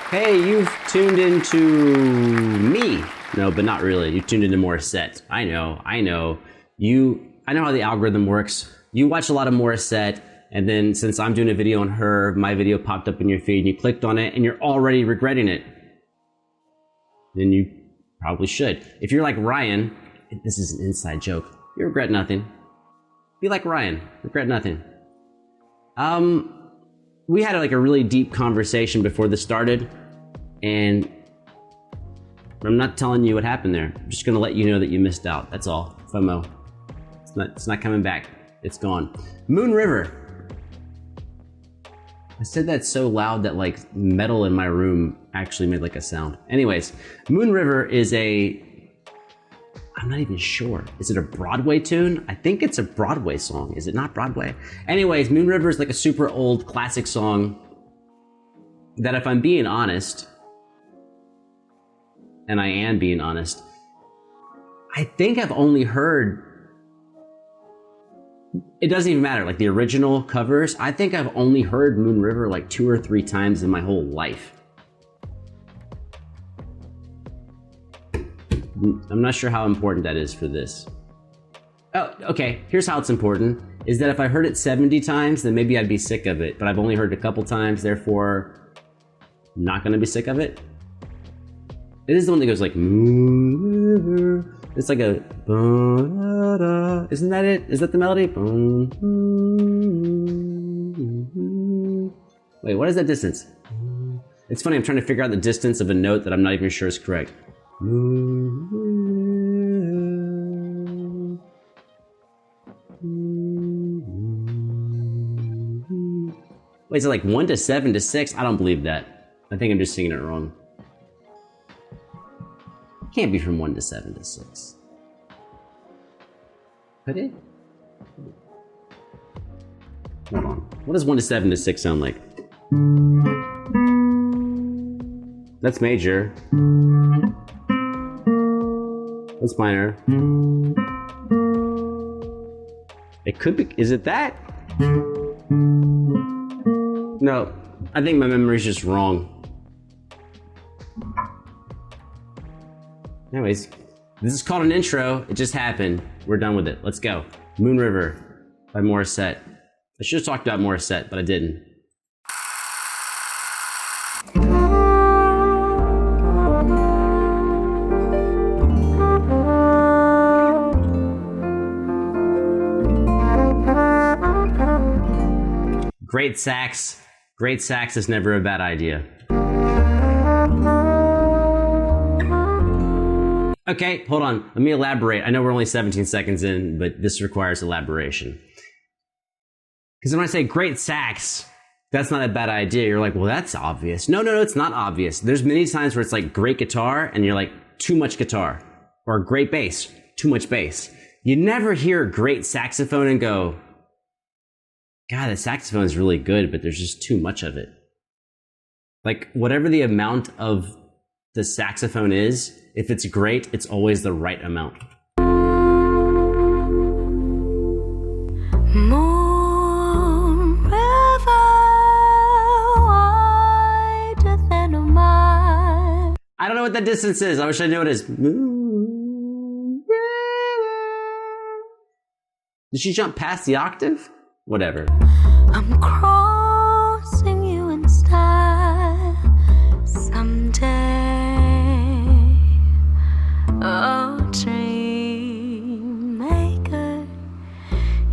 Hey, you've tuned into me. No, but not really. You tuned into Morissette. I know. I know how the algorithm works. You watch a lot of Morissette, and then since I'm doing a video on her, my video popped up in your feed, and you clicked on it, and you're already regretting it. Then you probably should. If you're like Ryan, this is an inside joke. You regret nothing. Be like Ryan. Regret nothing. We had like a really deep conversation before this started, and I'm not telling you what happened there. I'm just gonna let you know that you missed out. That's all. FOMO. It's not coming back. It's gone. Moon River. I said that so loud that like metal in my room actually made like a sound. Anyways, Moon River is I'm not even sure. Is it a Broadway tune? I think it's a Broadway song. Is it not Broadway? Anyways, Moon River is like a super old classic song that, if I'm being honest, and I am being honest, I think I've only heard, it doesn't even matter, like the original covers, I think I've only heard Moon River like 2 or 3 times in my whole life. I'm not sure how important that is for this. Oh, okay, here's how it's important, is that if I heard it 70 times, then maybe I'd be sick of it, but I've only heard it a couple times, therefore I'm not gonna be sick of it. It is the one that goes like, Moon River. It's like a, isn't that it? Is that the melody? Wait, what is that distance? It's funny, I'm trying to figure out the distance of a note that I'm not even sure is correct. Wait, is it like 1 to 7 to 6? I don't believe that. I think I'm just singing it wrong. It can't be from 1 to 7 to 6. Could it? Hold on. What does 1 to 7 to 6 sound like? That's major. That's minor. It could be. Is it that? No, I think my memory's just wrong. Anyways, this is called an intro. It just happened. We're done with it. Let's go. Moon River by Morissette. I should have talked about Morissette, but I didn't. Great sax. Great sax is never a bad idea. Okay, hold on. Let me elaborate. I know we're only 17 seconds in, but this requires elaboration. Because when I say great sax, that's not a bad idea. You're like, well, that's obvious. No, it's not obvious. There's many times where it's like great guitar, and you're like, too much guitar. Or great bass, too much bass. You never hear great saxophone and go, God, the saxophone is really good, but there's just too much of it. Like, whatever the amount of the saxophone is, if it's great, it's always the right amount. Moon River, wider than a mile. I don't know what that distance is. I wish I knew what it is. Moon River. Did she jump past the octave? Whatever. I'm crossing you in style someday. Oh, dream maker,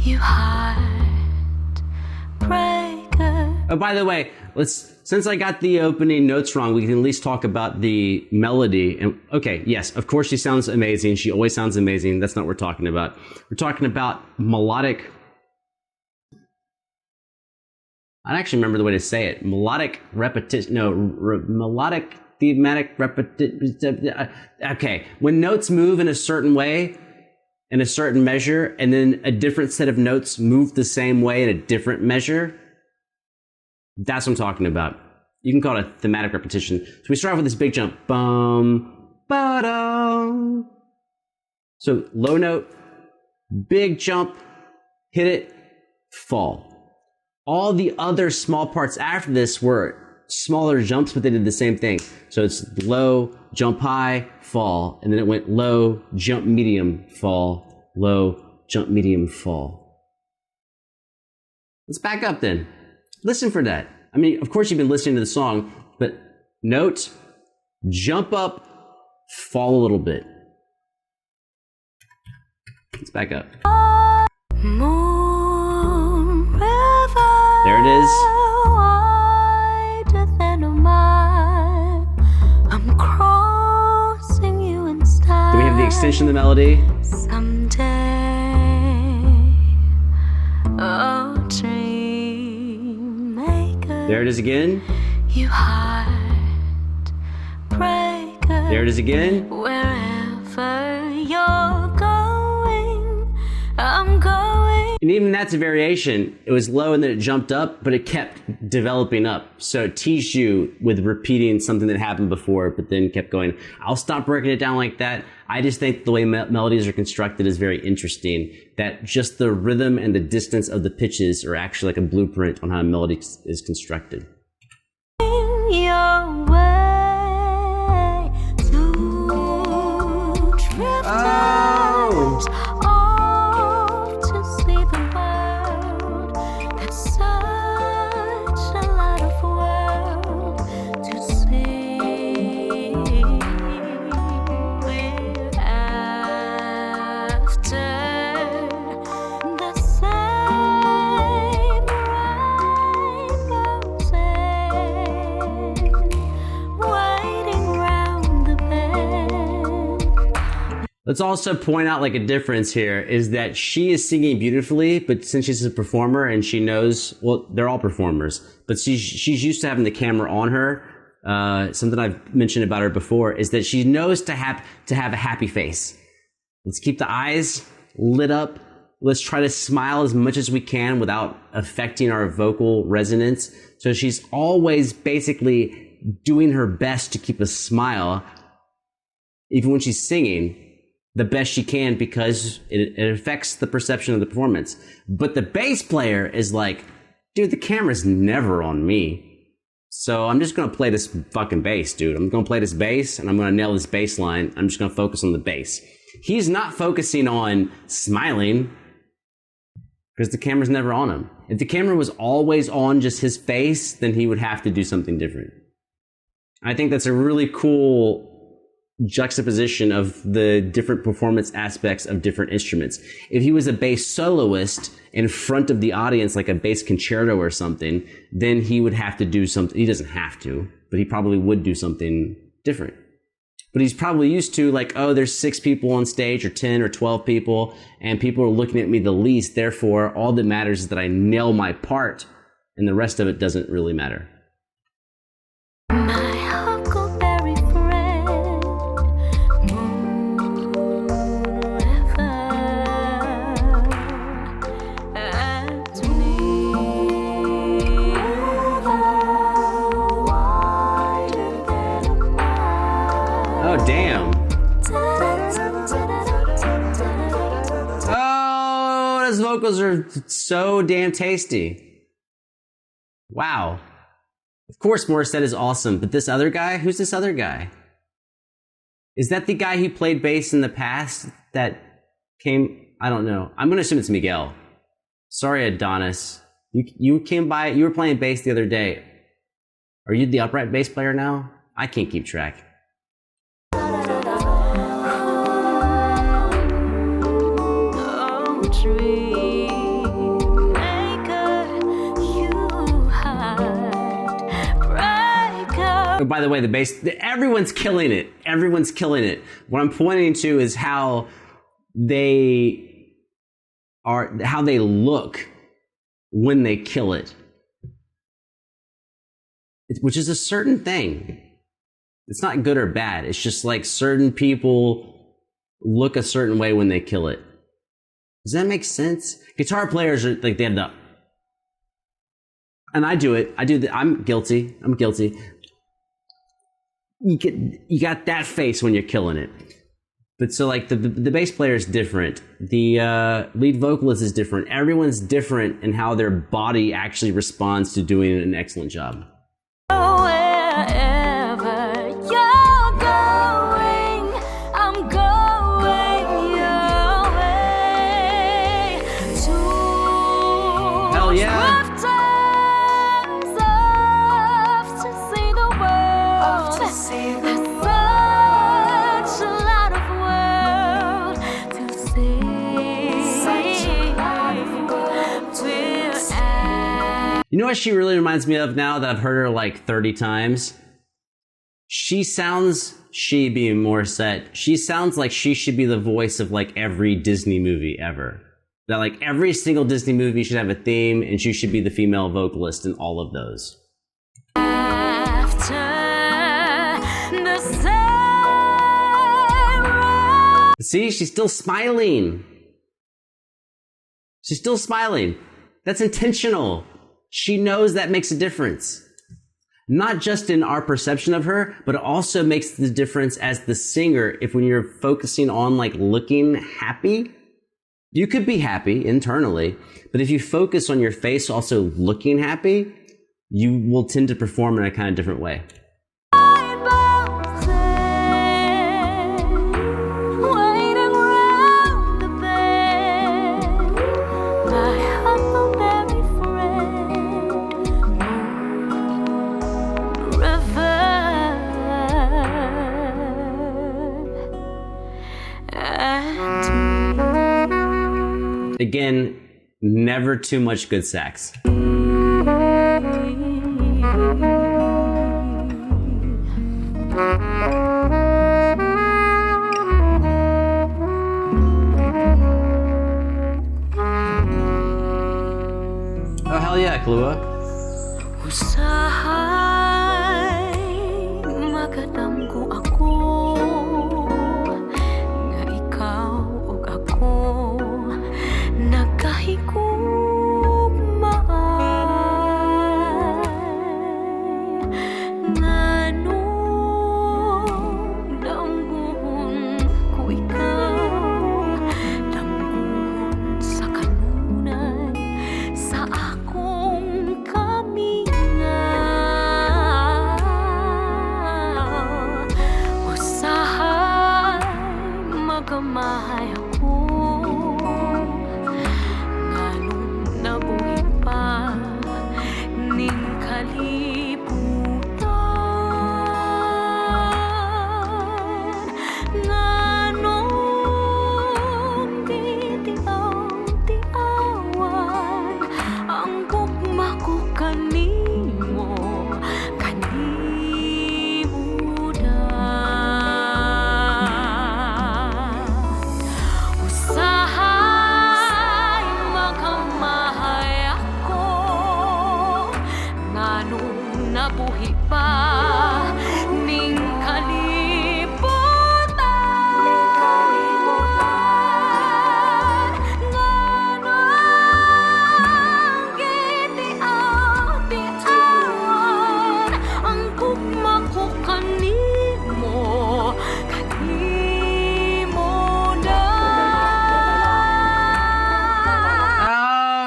you heartbreaker. Oh, by the way, since I got the opening notes wrong, we can at least talk about the melody. And okay, yes, of course she sounds amazing. She always sounds amazing. That's not what we're talking about. We're talking about melodic. I don't actually remember the way to say it. Melodic repetition. No, melodic thematic repetition. Okay, when notes move in a certain way, in a certain measure, and then a different set of notes move the same way in a different measure, that's what I'm talking about. You can call it a thematic repetition. So we start off with this big jump. Bum, ba-dum. So low note, big jump, hit it, fall. All the other small parts after this were smaller jumps, but they did the same thing. So it's low, jump high, fall, and then it went low, jump medium, fall, low, jump medium, fall. Let's back up then. Listen for that. I mean, of course you've been listening to the song, but note, jump up, fall a little bit. Let's back up. Moon River, There it is. wider than a mile. I'm crossing you in style. Do we have the extension of the melody? Someday, oh dream maker, There it is again. you heart breaker. There it is again. Wherever you're going, I'm going. And even that's a variation. It was low and then it jumped up, but it kept developing up. So it teased you with repeating something that happened before, but then kept going. I'll stop breaking it down like that. I just think the way melodies are constructed is very interesting. That just the rhythm and the distance of the pitches are actually like a blueprint on how a melody is constructed. Your way to drifters off to see the world. There's such a lot of world to see. We're after the same right goes waiting round the bend. Let's also point out like a difference here is that she is singing beautifully, but since she's a performer and she knows, well, they're all performers, but she's used to having the camera on her. Something I've mentioned about her before is that she knows to have a happy face. Let's keep the eyes lit up. Let's try to smile as much as we can without affecting our vocal resonance. So she's always basically doing her best to keep a smile, even when she's singing, the best she can, because it affects the perception of the performance. But the bass player is like, dude, the camera's never on me. So I'm just going to play this fucking bass, dude. I'm going to play this bass and I'm going to nail this bass line. I'm just going to focus on the bass. He's not focusing on smiling because the camera's never on him. If the camera was always on just his face, then he would have to do something different. I think that's a really cool juxtaposition of the different performance aspects of different instruments. If he was a bass soloist in front of the audience, like a bass concerto or something, then he would have to do something. He doesn't have to, but he probably would do something different. But he's probably used to like, oh, there's 6 people on stage or 10 or 12 people and people are looking at me the least. Therefore, all that matters is that I nail my part and the rest of it doesn't really matter. My huckleberry friend, Moon River, and me, wider than a mile. Oh, damn. Oh, those vocals are so damn tasty. Wow. Of course, Morissette is awesome, but this other guy? Who's this other guy? Is that the guy who played bass in the past that came? I don't know. I'm going to assume it's Miguel. Sorry, Adonis. You came by, you were playing bass the other day. Are you the upright bass player now? I can't keep track. Oh, dream maker, you heartbreaker. Oh, by the way, the bass, everyone's killing it. Everyone's killing it. What I'm pointing to is how they look when they kill it. Which is a certain thing. It's not good or bad. It's just like certain people look a certain way when they kill it. Does that make sense? Guitar players are like, they have the, and I do it. I'm guilty. You got that face when you're killing it. But so like the bass player is different. The lead vocalist is different. Everyone's different in how their body actually responds to doing an excellent job. Oh, wherever you're going, I'm going your way. To Hell yeah. drifters off to see the world. There's such a lot of world to see. You know what she really reminds me of now that I've heard her like 30 times? She being Morissette, she sounds like she should be the voice of like every Disney movie ever. That like every single Disney movie should have a theme and she should be the female vocalist in all of those. After the same. See, she's still smiling. She's still smiling. That's intentional. She knows that makes a difference. Not just in our perception of her, but it also makes the difference as the singer. If when you're focusing on like looking happy, you could be happy internally, but if you focus on your face also looking happy, you will tend to perform in a kind of different way. Again, never too much good sax. Oh, hell yeah, Kalua. Usahay makadamgo ako nga ikaw ug ako nagkahigugmaan nganong damguhon ko ikaw damguhon sa kanunan sa akong kamingaw usahay magamahay ako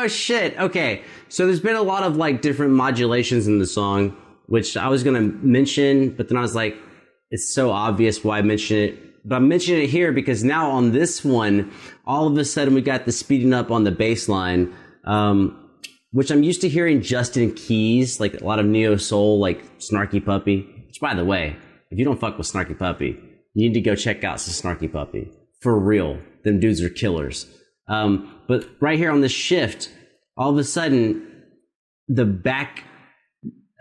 Shit. Okay. So there's been a lot of like different modulations in the song, which I was going to mention, but then I was like, it's so obvious why I mention it. But I'm mentioning it here because now on this one, all of a sudden we got the speeding up on the bass line, which I'm used to hearing just in keys, like a lot of neo soul, like Snarky Puppy, which by the way, if you don't fuck with Snarky Puppy, you need to go check out some Snarky Puppy. For real. Them dudes are killers. But right here on this shift, all of a sudden, I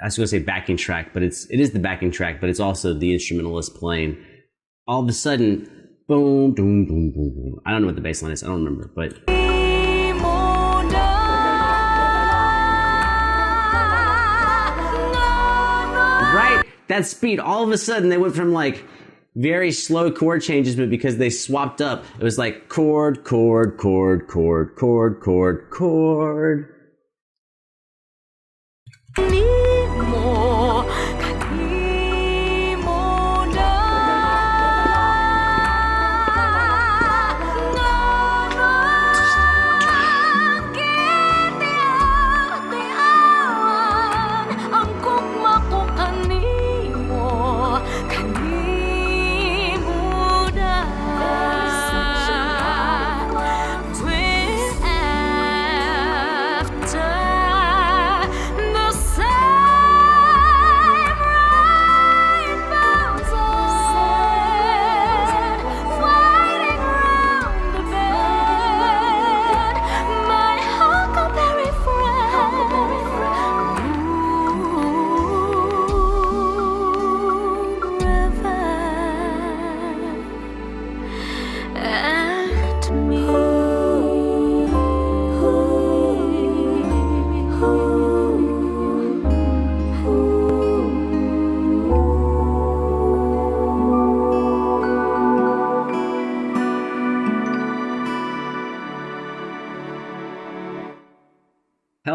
was going to say backing track, but it is the backing track, but it's also the instrumentalist playing. All of a sudden, boom, boom, boom, boom, boom. I don't know what the bass line is. I don't remember, but. Right? That speed. All of a sudden, they went from like very slow chord changes, but because they swapped up, it was like chord, chord, chord, chord, chord, chord, chord.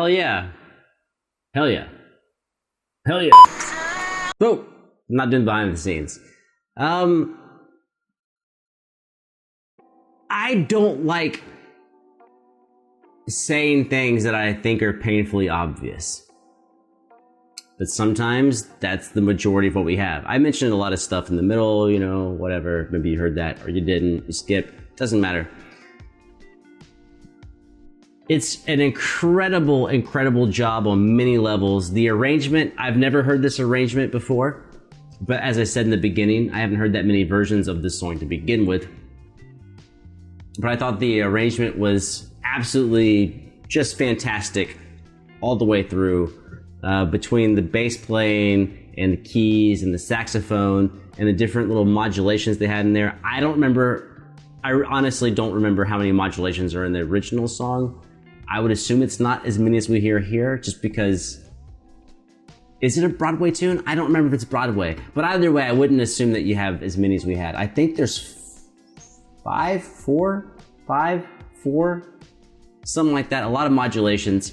Hell yeah. Hell yeah. Hell yeah. Oh, I'm not doing behind the scenes. I don't like saying things that I think are painfully obvious. But sometimes that's the majority of what we have. I mentioned a lot of stuff in the middle, you know, whatever. Maybe you heard that or you didn't. You skipped. Doesn't matter. It's an incredible, incredible job on many levels. The arrangement, I've never heard this arrangement before. But as I said in the beginning, I haven't heard that many versions of this song to begin with. But I thought the arrangement was absolutely just fantastic all the way through. Between the bass playing and the keys and the saxophone and the different little modulations they had in there. I honestly don't remember how many modulations are in the original song. I would assume it's not as many as we hear here, just because... Is it a Broadway tune? I don't remember if it's Broadway. But either way, I wouldn't assume that you have as many as we had. I think there's four, something like that. A lot of modulations.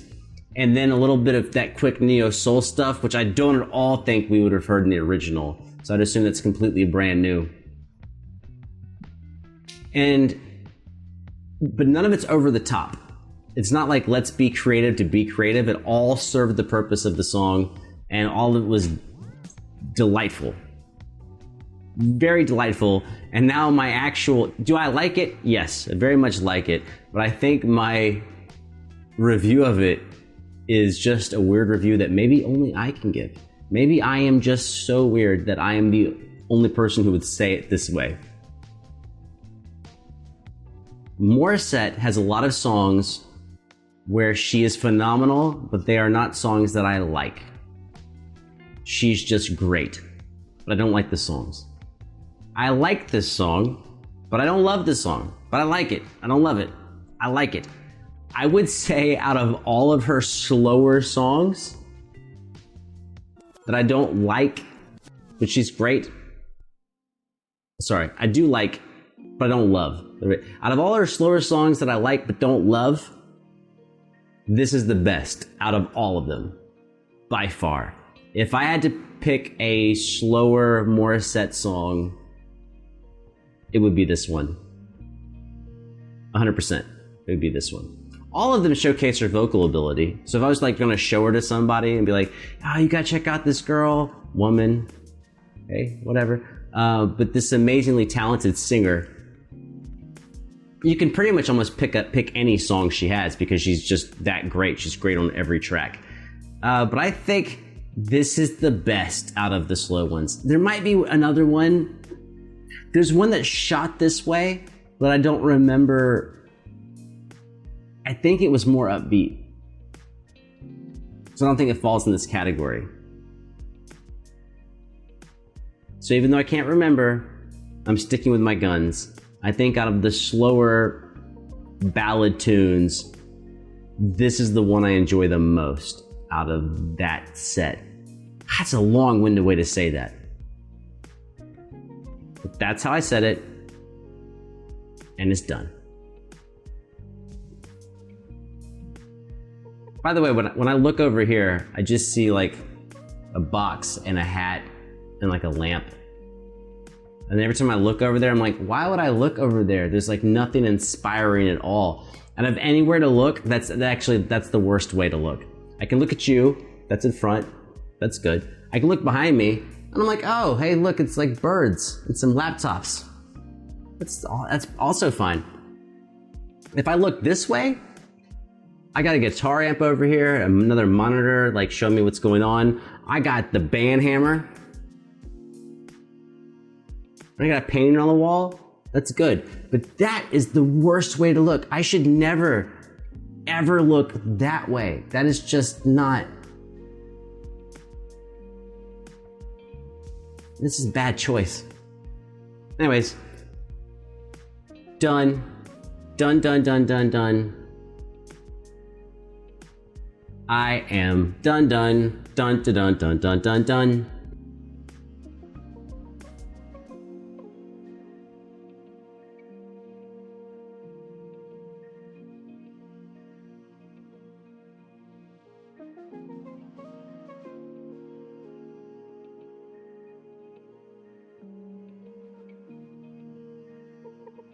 And then a little bit of that quick neo-soul stuff, which I don't at all think we would have heard in the original. So I'd assume that's completely brand new. But none of it's over the top. It's not like let's be creative to be creative. It all served the purpose of the song, and all of it was delightful. Very delightful. And now my actual... Do I like it? Yes, I very much like it. But I think my review of it is just a weird review that maybe only I can give. Maybe I am just so weird that I am the only person who would say it this way. Morissette has a lot of songs where she is phenomenal, but they are not songs that I like. She's just great, but I don't like the songs. I like this song, but I don't love this song. But I like it. I don't love it. I like it. I would say out of all of her slower songs that I don't like, but she's great. Sorry, I do like, but I don't love. Out of all her slower songs that I like but don't love, this is the best out of all of them, by far. If I had to pick a slower Morissette song, it would be this one. 100%. It would be this one. All of them showcase her vocal ability. So if I was like going to show her to somebody and be like, oh, you got to check out this girl, woman, hey, whatever. But this amazingly talented singer, you can pretty much almost pick any song she has because she's just that great. She's great on every track. But I think this is the best out of the slow ones. There might be another one. There's one that's shot this way, but I don't remember. I think it was more upbeat. So I don't think it falls in this category. So even though I can't remember, I'm sticking with my guns. I think out of the slower ballad tunes, this is the one I enjoy the most out of that set. That's a long-winded way to say that. But that's how I said it, and it's done. By the way, when I look over here, I just see like a box and a hat and like a lamp. And every time I look over there, I'm like, why would I look over there? There's like nothing inspiring at all. And if anywhere to look, that's the worst way to look. I can look at you, that's in front, that's good. I can look behind me, and I'm like, oh, hey, look, it's like birds and some laptops. That's also fine. If I look this way, I got a guitar amp over here, another monitor, like showing me what's going on. I got the band hammer. I got a painting on the wall. That's good. But that is the worst way to look. I should never, ever look that way. That is just not. This is a bad choice. Anyways. Done. Done, done, done, done, done. I am done, done, dun, dun, dun, dun, dun, dun, done.